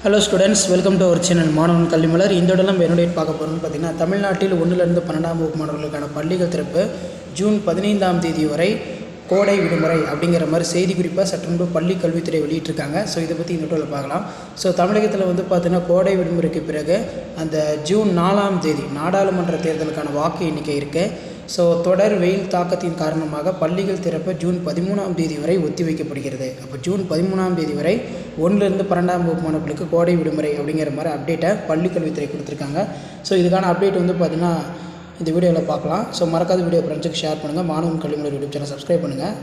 Hello students, welcome to our channel மாணவன் கல்வி மலர். இந்த இடத்துல நம்ம என்னுடைய பார்க்க போகிறோம்னு பார்த்தீங்கன்னா, தமிழ்நாட்டில் 1லிருந்து 12ஆம் வகுப்பு மாணவர்களுக்கான பள்ளிகள் திறப்பு ஜூன் 15ஆம் தேதி வரை கோடை விடுமுறை அப்படிங்கிற மாதிரி செய்தி குறிப்பாக சற்று முன்பு பள்ளி கல்வித்துறை வெளியிட்டிருக்காங்க. ஸோ இதை பற்றி இந்த இடத்துல பார்க்கலாம். ஸோ தமிழகத்தில் பார்த்தீங்கன்னா கோடை விடுமுறைக்கு பிறகு அந்த ஜூன் 4ஆம் தேதி நாடாளுமன்ற தேர்தலுக்கான வாக்கு எண்ணிக்கை இருக்குது. ஸோ தொடர் வெயில் தாக்கத்தின் காரணமாக பள்ளிகள் திறப்பு ஜூன் 13ஆம் தேதி வரை ஒத்திவைக்கப்படுகிறது. அப்போ ஜூன் 13ஆம் தேதி வரை 1லிருந்து 12ஆம் வகுப்பு மாணவர்களுக்கு கோடை விடுமுறை அப்படிங்கிற மாதிரி அப்டேட்டை பள்ளி கல்வித்துறை கொடுத்துருக்காங்க. ஸோ இதுக்கான அப்டேட் பார்த்திங்கன்னா இந்த வீடியோவில் பார்க்கலாம். ஸோ மறக்காத வீடியோ ஃப்ரெண்ட்ஸுக்கு ஷேர் பண்ணுங்கள். மாணவன் கல்வி மலர் யூடியூப் சேனல் சப்ஸ்கிரைப் பண்ணுங்கள்.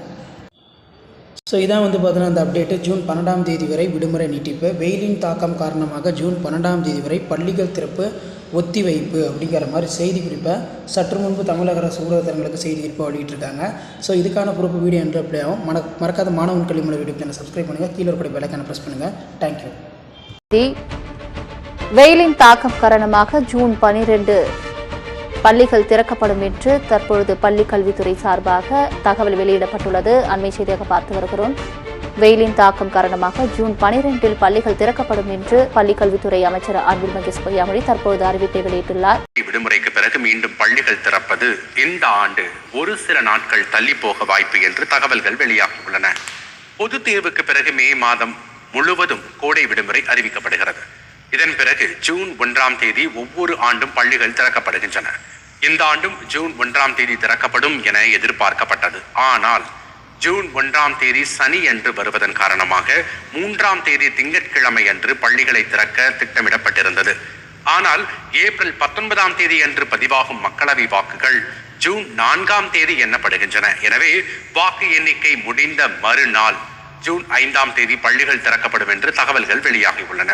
ஸோ இதான் பார்த்தீங்கன்னா அந்த அப்டேட்டு ஜூன் 12ஆம் தேதி வரை விடுமுறை நீட்டிப்பு. வெயிலின் தாக்கம் காரணமாக ஜூன் 12ஆம் தேதி வரை பள்ளிகள் திறப்பு ஒத்திவைப்பு அப்படிங்கிற மாதிரி செய்தி குறிப்பை சற்று முன்பு தமிழக அரசு ஊடகத்தரங்களுக்கு செய்தி குறிப்பாக வெளியிட்டிருக்காங்க. ஸோ இதுக்கான பொறுப்பு வீடியோ என்று அப்ளை ஆகும். மறக்காத மாணவன் கல்வி மலர் யூடியூப் சேனல் சப்ஸ்கிரைப் பண்ணுங்கள். கீழே இருக்கிற பெல் ஐகானை ப்ரெஸ் பண்ணுங்கள். தேங்க்யூ. வெயிலின் தாக்கம் காரணமாக ஜூன் 12 பள்ளிகள் திறக்கப்படும் என்று தற்பொழுது பள்ளி கல்வித்துறை சார்பாக தகவல் வெளியிடப்பட்டுள்ளது. அண்மை செய்தியாக பார்த்து வருகிறோம். வெயிலின் தாக்கம் காரணமாக ஜூன் 12 பள்ளிகள் திறக்கப்படும் என்று பள்ளி கல்வித்துறை அமைச்சர் அன்பில் மகேஷ் பொய்யாமொழி தற்போது அறிவிப்பை வெளியிட்டுள்ளார். விடுமுறைக்கு பிறகு மீண்டும் பள்ளிகள் திறப்பது இந்த ஆண்டு ஒரு சில நாட்கள் தள்ளி போக வாய்ப்பு என்று தகவல்கள் வெளியாகியுள்ளன. பொது தேர்வுக்கு பிறகு மே மாதம் முழுவதும் கோடை விடுமுறை அறிவிக்கப்படுகிறது. இதன் பிறகு ஜூன் 1ஆம் தேதி ஒவ்வொரு ஆண்டும் பள்ளிகள் திறக்கப்படுகின்றன. இந்த ஆண்டும் ஜூன் 1ஆம் தேதி திறக்கப்படும் என எதிர்பார்க்கப்பட்டது. ஆனால் ஜூன் 1ஆம் தேதி சனி என்று வருவதன் காரணமாக 3ஆம் தேதி திங்கட்கிழமை அன்று பள்ளிகளை திறக்க திட்டமிடப்பட்டிருந்தது. ஆனால் ஏப்ரல் 19ஆம் தேதி அன்று பதிவாகும் மக்களவை வாக்குகள் ஜூன் 4ஆம் தேதி எண்ணப்படுகின்றன. எனவே வாக்கு எண்ணிக்கை முடிந்த மறுநாள் ஜூன் 5ஆம் தேதி பள்ளிகள் திறக்கப்படும் என்று தகவல்கள் வெளியாகியுள்ளன.